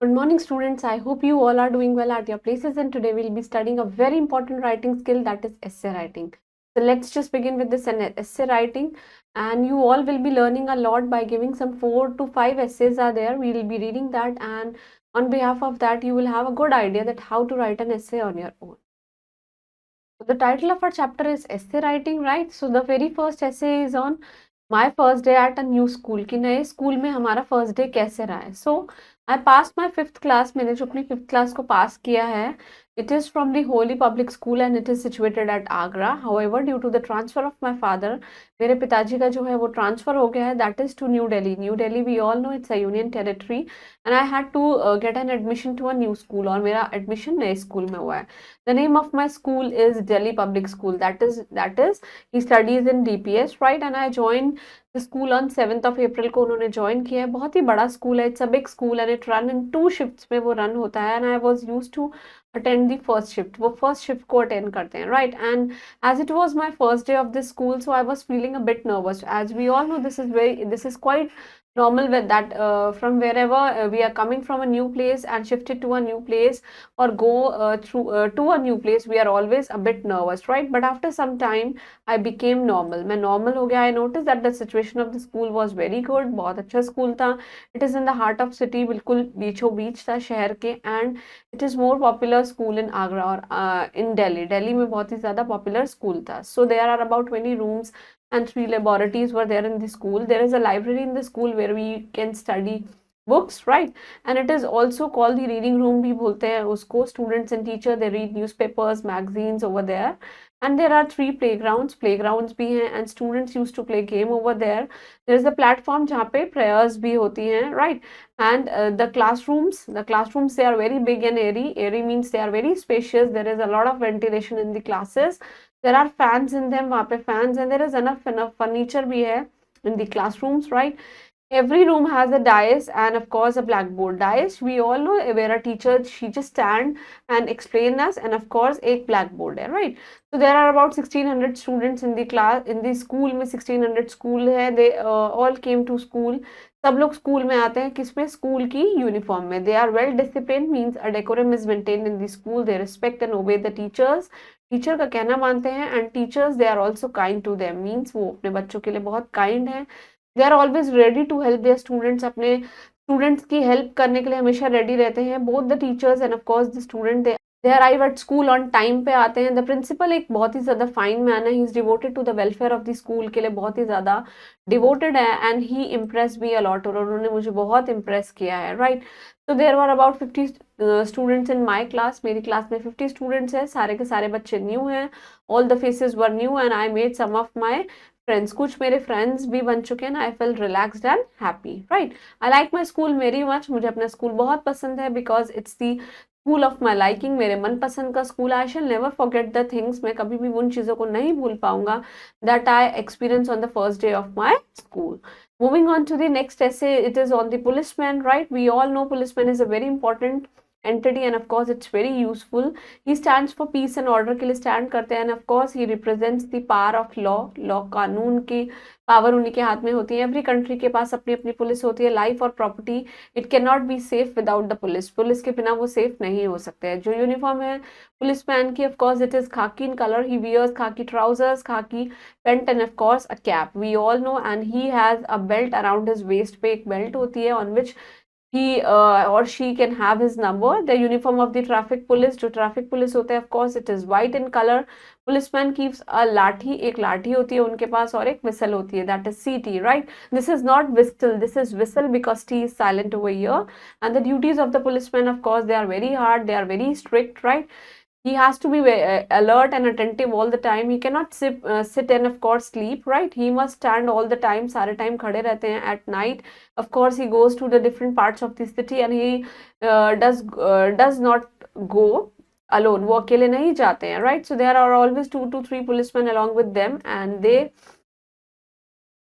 Good morning students, I hope you all are doing well at your places, and today we'll be studying a very important writing skill, that is essay writing. So let's just begin with this essay writing, and you all will be learning a lot by giving some 4 to 5 essays are there. We will be reading that, and on behalf of that you will have a good idea that how to write an essay on your own. So the title of our chapter is essay writing, right? So the very first essay is on my first day at a new school, कि नए school में हमारा first day कैसे रहा है. सो आई पास माई fifth class. मैंने जो अपनी फिफ्थ क्लास को पास किया है, it is from the Holy Public School and it is situated at Agra. However, due to the transfer of my father, मेरे पिताजी का जो है वो ट्रांसफर हो गया है, that is to New Delhi. New Delhi we all know it's a union territory and I had to get an admission to a new school, और मेरा एडमिशन नए स्कूल में हुआ है. The name of my school is Delhi Public School. That is he studies in DPS, right? And I joined the school on 7th of April को उन्होंने join किया है. बहुत ही बड़ा स्कूल है, it's a big school and it run in 2 shifts में वो run होता है. And I was used to attend the first shift. वो फर्स्ट शिफ्ट को अटेंड करते हैं, right? And as it was my first day of this school, so I was feeling a bit nervous. As we all know, this is quite normal with that from wherever we are coming from a new place and shifted to a new place or go through to a new place, we are always a bit nervous, right? But after some time I became normal. मैं normal हो गया. I noticed that the situation of the school was very good. बहुत अच्छा school था. It is in the heart of city, बिल्कुल बीचों बीच था शहर के, and it is more popular school in Agra और in Delhi. दिल्ली में बहुत ही ज़्यादा popular school था. So there are about 20 rooms and 3 laboratories were there in the school. There is a library in the school where we can study books, right? And it is also called the reading room भी बोलते हैं उसको. Students and teacher, they read newspapers, magazines over there. And there are 3 playgrounds भी हैं, and students used to play game over there. There is a platform जहाँ पे prayers भी होती हैं, right? And the classrooms, they are very big and airy. Airy means they are very spacious. There is a lot of ventilation in the classes. There are fans in them, वहाँ पे fans, and there is enough furniture भी है in the classrooms, right? Every room has a dais and of course a blackboard. Dais we all know where a teacher, she just stand and explain us, and of course एक blackboard है, right? So there are about 1600 students in the class, in the school में 1600 school है. They all came to school. सब लोग school में आते हैं किसमें? स्कूल की यूनिफॉर्म में. They are well disciplined, means a decorum is maintained in the school. They respect and obey the teachers. Teacher का कहना मानते हैं, and teachers they are also kind to them, means वो अपने बच्चों के लिए बहुत काइंड है. They are always ready to help their students. अपने स्टूडेंट्स की हेल्प करने के लिए हमेशा रेडी रहते हैं. Both the teachers and of course the student, they arrive at school on time पे आते हैं. द प्रिंसिपल एक बहुत ही ज़्यादा फाइन मैन है. He is devoted to the welfare of the school, के लिए बहुत ही ज़्यादा डिवोटेड है, and he impress me a lot, और उन्होंने मुझे बहुत इम्प्रेस किया है, राइट? तो there were about 50 students in my class. मेरी क्लास में 50 स्टूडेंट्स हैं. सारे के सारे बच्चे न्यू हैं. All the faces were new and I made some of my friends. कुछ मेरे फ्रेंड्स भी बन चुके हैं. I feel relaxed and happy, right? I like my school very much. मुझे अपना स्कूल बहुत पसंद है, because it's the school of my liking. मेरे मनपसंद का school. I shall never forget the things. मैं कभी भी उन चीज़ों को नहीं भूल पाऊंगा that I experience on the first day of my school. Moving on to the next essay, it is on the policeman, right? We all know policeman is a very important entity and of course it's very useful. He stands for peace and order के लिए stand करते हैं, and of course he represents the power of law. law कानून की power उन्हीं के हाथ में होती है. एवरी कंट्री के पास अपनी अपनी पुलिस होती है. लाइफ और property, it can not be safe without the police. Police के बिना वो सेफ नहीं हो सकते हैं. जो यूनिफॉर्म है पुलिसमैन की, of course it is khaki in colour. He wears khaki trousers, khaki pant and of course a cap. We all know, and he has a belt around his waist. पे एक बेल्ट होती है on which he or she can have his number. The uniform of the traffic police, जो traffic police होते हैं, of course it is white in color. Policeman keeps a लाठी, एक लाठी होती है उनके पास, और एक whistle होती है, that is CT, right? This is not whistle, this is whistle because T is silent over here. And the duties of the policeman, of course, they are very hard, they are very strict, right? He has to be alert and attentive all the time. He cannot sit and of course sleep, right? He must stand all the time. सारे time खड़े रहते हैं. At night, of course, he goes to the different parts of the city and he does not go alone. वो अकेले नहीं जाते हैं, right? So there are always 2 to 3 policemen along with them and they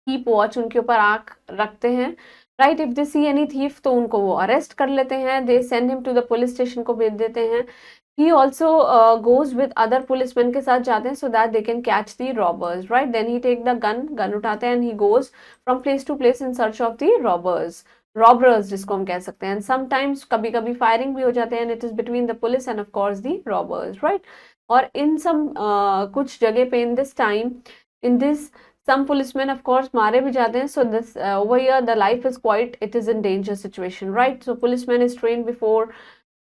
keep watch. उनके ऊपर आँख रखते हैं, right? If they see any thief, तो उनको वो arrest कर लेते हैं. They send him to the police station को भेज देते हैं. He also goes with other policemen के साथ जाते हैं so that they can catch the robbers, right? Then he take the gun उठाते हैं and he goes from place to place in search of the robbers, robbers जिसको हम कह सकते हैं, समटाइम्स कभी कभी फायरिंग भी हो जाते हैं, it is between the police and of course the robbers, right. और इन सब कुछ जगह पे in this time, in this some policemen of course मारे भी जाते हैं, so this over here the life is quite, it is in danger situation, right? So policeman is trained before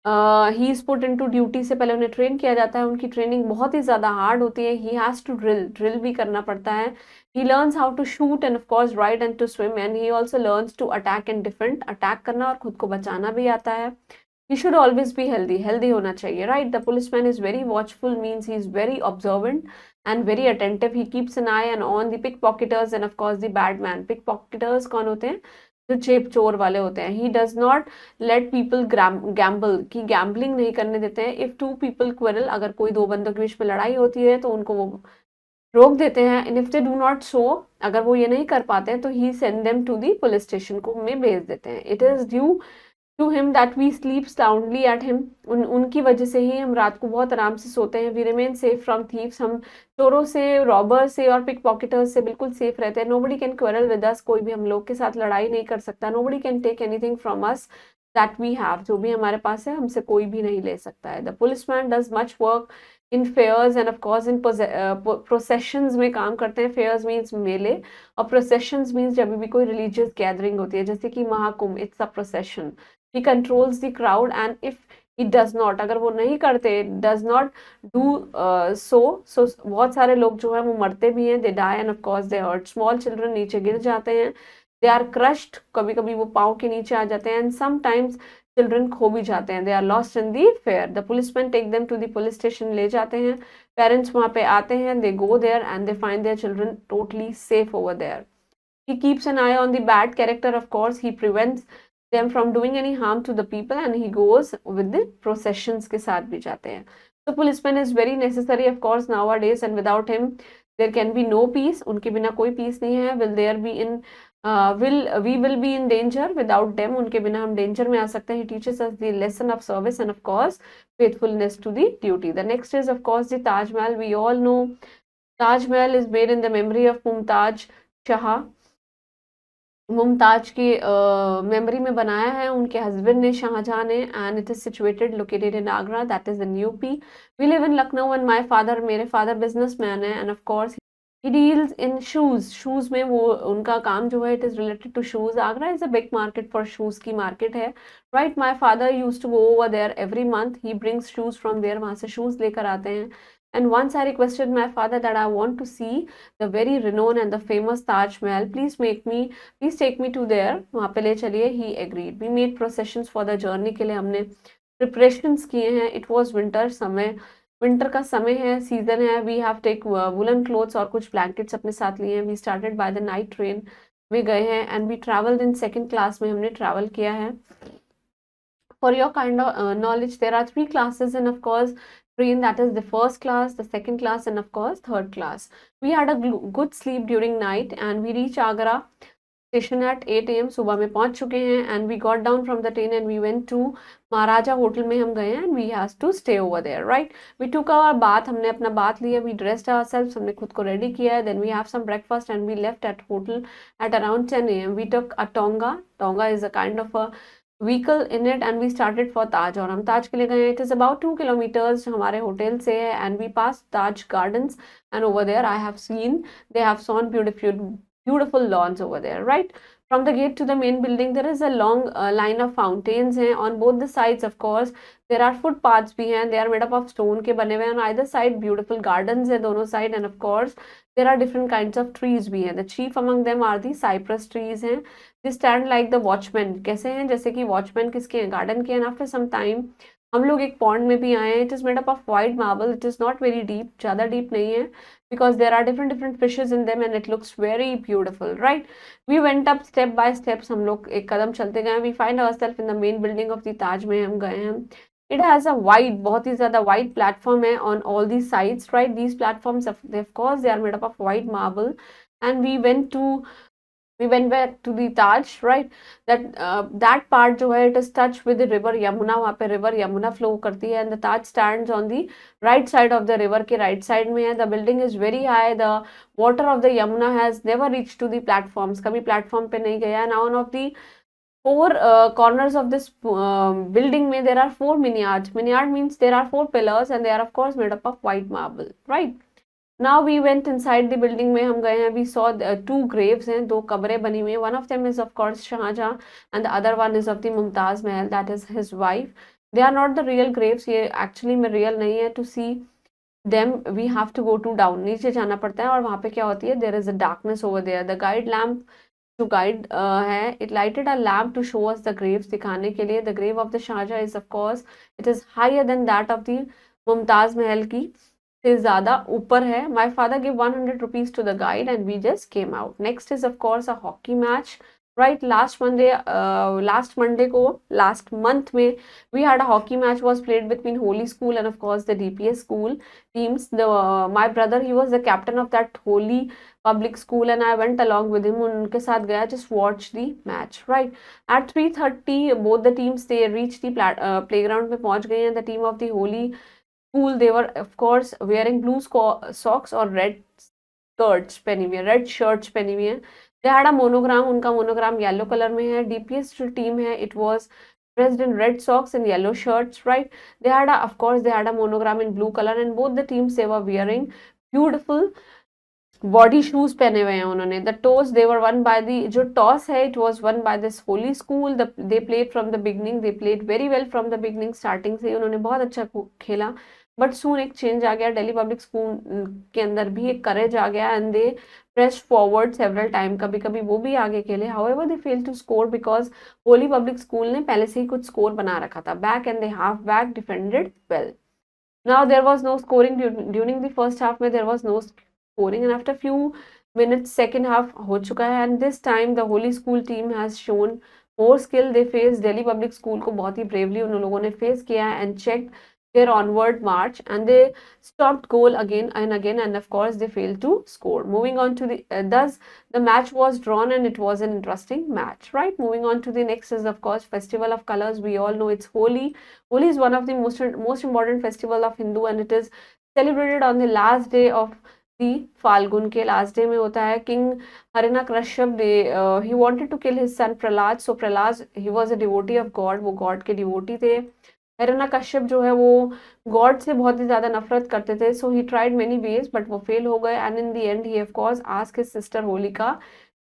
he is put into duty से पहले उन्हें train किया जाता है, उनकी ट्रेनिंग बहुत ही ज़्यादा हार्ड होती है, ही हैज़ टू ड्रिल भी करना पड़ता है, he learns how to shoot and of course ride and to swim, and he also learns to attack and defend, attack करना और खुद को बचाना भी आता है। He should always be healthy, healthy होना चाहिए, right? The policeman is very watchful, means he is very observant and very attentive. He keeps an eye and on the pickpocketers and of course the bad man. Pickpocketers कौन होते हैं? जो चेप चोर वाले होते हैं। He does not let people gamble, कि gambling नहीं करने देते हैं। If two people quarrel, अगर कोई दो बंदों के बीच में लड़ाई होती है तो उनको वो रोक देते हैं। And if they do not so, अगर वो ये नहीं कर पाते हैं तो he send them to the police station को में भेज देते हैं। It is due to him that we sleep soundly at him, उनकी वजह से ही हम रात को बहुत आराम से सोते हैं। We remain safe from thieves, हम चोरों से, रॉबर्स से और पिक पॉकेटर्स से बिल्कुल सेफ रहते हैं। Nobody can quarrel with us, कोई भी हम लोग के साथ लड़ाई नहीं कर सकता। Nobody can take anything from us that we have, जो भी हमारे पास है हमसे कोई भी नहीं ले सकता है। The policeman does much work in fairs and of course in processions में काम करते हैं। फेयर्स मीन्स मेले और प्रोसेशंस मीन्स जब भी कोई रिलीजियस गैदरिंग होती है, जैसे कि Mahakumbh, it's a procession. he controls the crowd and if he does not, अगर वो नहीं करते, does not do so बहुत सारे लोग जो है वो मरते भी हैं, they die and of course they hurt, small children नीचे गिर जाते हैं, they are crushed, कभी कभी वो पाँव के नीचे आ जाते हैं, and sometimes children खो भी जाते हैं, they are lost in the fair, the policemen take them to the police station, ले जाते हैं, parents वहाँ पे आते हैं, they go there and they find their children totally safe over there. He keeps an eye on the bad character, of course, he prevents them from doing any harm to the people and he goes with the processions के साथ भी जाते हैं। So policeman is very necessary of course nowadays and without him there can be no peace, उनके बिना कोई peace नहीं है। Will there be in we will be in danger without them, उनके बिना हम danger में आ सकते हैं। He teaches us the lesson of service and of course faithfulness to the duty. The next is of course the Taj Mahal. We all know Taj Mahal is made in the memory of Mumtaz Shah, Mumtaz की memory में बनाया है उनके husband ने, शाहजहां ने, and it is situated located in Agra, that is in UP. We live in Lucknow and my father, मेरे father businessman है and of course he deals in shoes, shoes में वो उनका काम जो है it is related to shoes. Agra is a big market for shoes की market है, right. My father used to go over there every month, he brings shoes from there, वहां से शूज लेकर आते हैं। And once I requested my father that I want to see the very renowned and the famous Taj Mahal. Please take me to there. वहाँ पे ले चलिए। He agreed. We made processions for the journey के लिए हमने preparations किए हैं। It was winter समय, winter का समय है, season है। We have take woolen clothes और कुछ blankets अपने साथ लिए हैं। We started by the night train में गए हैं and we traveled in second class में हमने travel किया है। For your kind of knowledge, there are 3 classes and of course train, that is the first class, the second class and of course third class. We had a good sleep during night and we reached Agra station at 8 AM, सुबह में पहुंच चुके हैं and we got down from the train and we went to Maharaja hotel में हम गए हैं and we has to stay over there, right? We took our bath, हमने अपना बाथ लिया, we dressed ourselves, हमने खुद को रेडी किया, then we have some breakfast and we left at hotel at around 10 AM. We took a tonga is a kind of a vehicle in it and we started for Taj, और हम ताज के लिए गए। It is about 2 kilometres हमारे hotel से है and we pass Taj gardens and over there I have seen they have sown beautiful lawns over there, right? From the gate to the main building there is a long line of fountains हैं on both the sides, of course there are footpaths भी हैं, they are made up of stone के बने हुए हैं, on either side beautiful gardens है दोनों side and of course there are different kinds of trees भी हैं। The chief among them are the cypress trees हैं, they stand like the watchmen, कैसे हैं जैसे कि watchmen किसके हैं, गार्डन के हैं। And after some time हम लोग एक पॉन्ड में भी आए हैं। It is made up of white marble, it is not very deep, ज़्यादा डीप नहीं है, because there are different fishes in them and it looks very beautiful, right? We went up step by steps, हम लोग एक कदम चलते गए। We find ourselves in the main building of the Taj में हम गए हैं। It has a wide, बहुत ही ज़्यादा wide platform है on all these sides, right? These platforms of course they are made up of white marble and we went back to the Taj, right? That part जो है it is touched with the river Yamuna, वहाँ पे river Yamuna flow करती है and the Taj stands on the right side of the river के right side में है। The building is very high, the water of the Yamuna has never reached to the platforms, कभी platform पे नहीं गया। Now one of the four corners of this building mein there are four minards. Minard means there are four pillars and they are of course made up of white marble, right? Now we went inside the building में हम गए हैं. We saw two graves हैं, दो कब्रें बनी हुई हैं. One of them is of course Shahjahan and the other one is of the Mumtaz Mahal, that is his wife. They are not the real graves, ये actually में real नहीं है. To see them we have to go to down, नीचे जाना पड़ता है. और वहाँ पे क्या होती है, there is a darkness over there. The guide lamp जो गाइड है, it lighted a lamp to show us the graves, दिखाने के लिए. The grave of the Shahjahan is of course it is higher than that of the Mumtaz Mahal की, से ज़्यादा ऊपर है. My father gave 100 rupees to the guide and we just came out. Next is of course a hockey match. Right, last Monday को last month में we had a hockey match was played between Holy School and of course the DPS school teams. My brother, he was the captain of that Holy public school and I went along with him. उनके साथ गया, just watch the match. Right, at 3:30 both the teams they reached the playground पे पहुंच गए हैं. The team of the Holy school, they were of course wearing blue socks और red skirts पहनी हुई है, red shirts पहनी हुई है. They had a monogram, उनका monogram yellow color में है. DPS जो team है, it was dressed in red socks and yellow shirts, right? They had of course they had a monogram in blue color and both the teams they were wearing beautiful body shoes पहने हुए हैं उन्होंने. The toss they were one by the, जो toss है it was one by this Holi school. They played from the beginning, they played very well from the beginning. Starting से उन्होंने बहुत अच्छा खेला बट सून एक चेंज आ गया. दिल्ली पब्लिक स्कूल के अंदर भी एक करेज आ गया and they press forward several time. कभी कभी वो भी आगे खेले. However they fail to score because holy public school ने पहले से ही कुछ स्कोर बना रखा था. Back and they half back defended well. Now there was no scoring during the first half में there was no scoring and after few minutes second half हो चुका है and this time the Holy School team has shown more skill. They faced Delhi Public School को बहुत ही bravely उन लोगों ने face किया and checked their onward march and they stopped goal again and of course they failed to score. Moving on to the thus the match was drawn and it was an interesting match, right? Moving on to the next is of course Festival of Colors. We all know it's Holi. Holi is one of the most important festival of Hindu and it is celebrated on the last day of the Falgun के last day में होता है. King Hiranyakashyap he wanted to kill his son Prahlad. So Prahlad he was a devotee of God, वो God के devotee थे. हिरण्यकश्यप जो है वो गॉड से बहुत ही ज्यादा नफरत करते थे. So he tried many ways but वो फेल हो गए and in the end he of course asked his sister Holika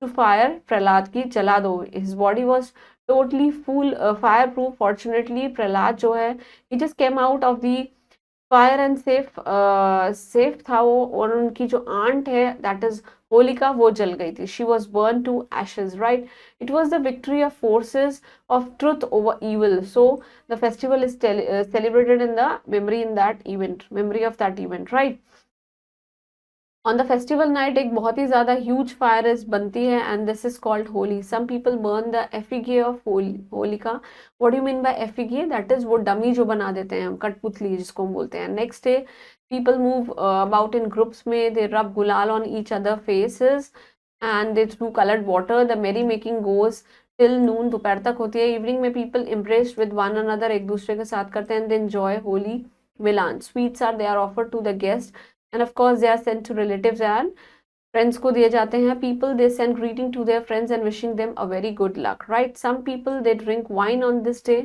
to fire Prahlad की जला दो. His body was totally full fireproof. Fortunately Prahlad जो है he just came out of the fire and safe था वो. और उनकी जो आंट है दैट इज होलिका वो जल गई थी. She was burn to ashes, right? It was the victory of forces of truth over evil. So the festival is celebrated in the memory in that event, memory of that event, right? On the festival night एक बहुत ही ज़्यादा huge fire is बनती है and this is called Holi. Some people burn the effigy of Holika. What do you mean by effigy? That is वो dummy जो बना देते हैं हम, कठपुतली जिसको हम बोलते हैं. Next day people move about in groups में, they rub gulal on each other faces and they threw colored water. The merry making goes till noon, दोपहर तक होती है. Evening में people embraced with one another, एक दूसरे के साथ करते हैं and they enjoy Holi Milan. Sweets are they are offered to the guests. And of course they are sent to relatives and friends को दिए जाते हैं. People they send greeting to their friends and wishing them a very good luck, right? Some people they drink wine on this day.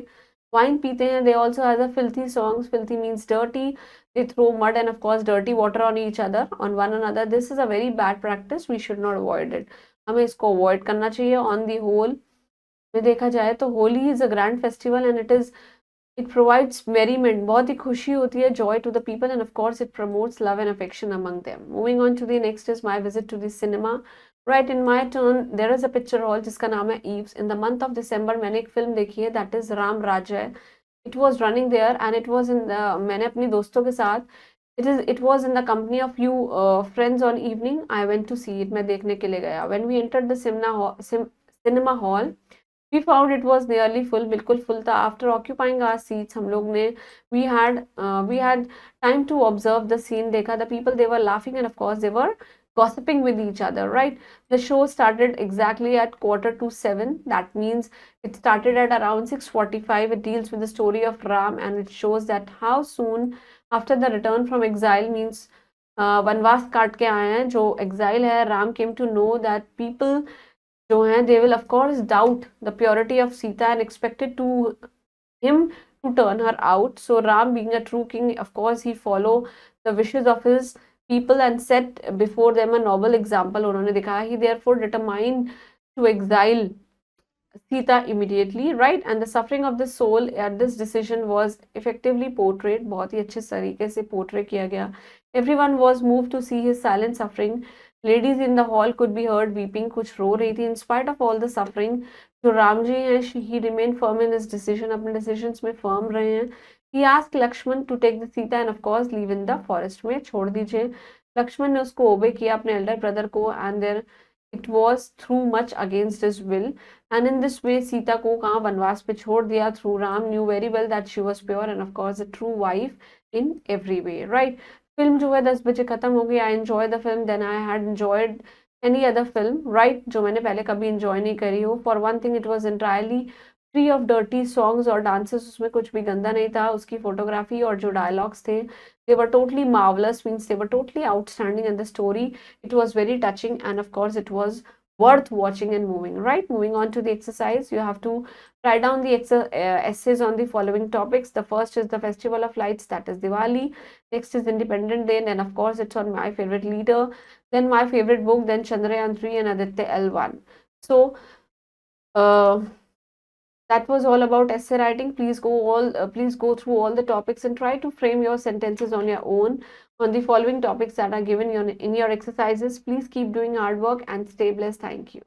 Wine पीते हैं. They also have the filthy songs. Filthy means dirty. They throw mud and of course dirty water on each other, on one another. This is a very bad practice. We should not avoid it. हमें इसको avoid करना चाहिए. On the whole में देखा जाए तो Holi is a grand festival and it provides merriment, बहुत ही खुशी होती है, joy to the people and of course it promotes love and affection among them. Moving on to the next is my visit to the cinema. Right, in my turn there is a picture hall जिसका नाम है Eves. In the month of December मैंने एक film देखी है that is Ram राज्य. It was running there and it was in the, मैंने अपनी दोस्तों के साथ it was in the company of few friends on evening. I went to see it. मैं देखने के लिए गया. When we entered the cinema hall we found it was nearly full, बिल्कुल full था. After occupying our seats हम लोग ने we had time to observe the scene. देखा the people they were laughing and of course they were gossiping with each other, right? The show started exactly at 6:45. That means it started at around 6:45. It deals with the story of Ram and it shows that how soon after the return from exile means वनवास काट के आए हैं जो exile है. Ram came to know that people जो हैं they will of course doubt the purity of Sita and expected to him to turn her out. So Ram, being a true king, of course he follow the wishes of his people and set before them a noble example. उन्होंने दिखाया, he therefore determined to exile Sita immediately, right? And the suffering of the soul at this decision was effectively portrayed. बहुत ही अच्छे तरीके से portray किया गया. Everyone was moved to see his silent suffering. Ladies in the hall could be heard weeping, कुछ रो रही थी. In spite of all the suffering, जो राम जी हैं, he remained firm in his decision. अपने decisions में firm रहे हैं. He asked Lakshman to take the Sita and of course leave in the forest में छोड़ दीजिए. लक्ष्मण ने उसको obey किया अपने elder brother को, and there it was through much against his will. And in this way Sita को कहाँ वनवास पे छोड़ दिया. Through Ram knew very well that she was pure and of course a true wife in every way, right? Film जो है 10 बजे खत्म हो गई. I enjoyed the film than I had enjoyed any other film, right? जो मैंने पहले कभी enjoy नहीं करी हो. For one thing, it was entirely free of dirty songs और dances. उसमें कुछ भी गंदा नहीं था. उसकी photography और जो dialogues थे, they were totally marvelous, means they were totally outstanding, and the story, it was very touching, and of course it was worth watching and moving, right? Moving on to the exercise, you have to write down the essays on the following topics. The first is the festival of lights, that is Diwali. Next is Independence Day, and of course it's on my favorite leader, then my favorite book, then Chandrayaan 3 and Aditya L1. So that was all about essay writing. Please go through all the topics and try to frame your sentences on your own on the following topics that are given in your exercises. Please keep doing hard work and stay blessed. Thank you.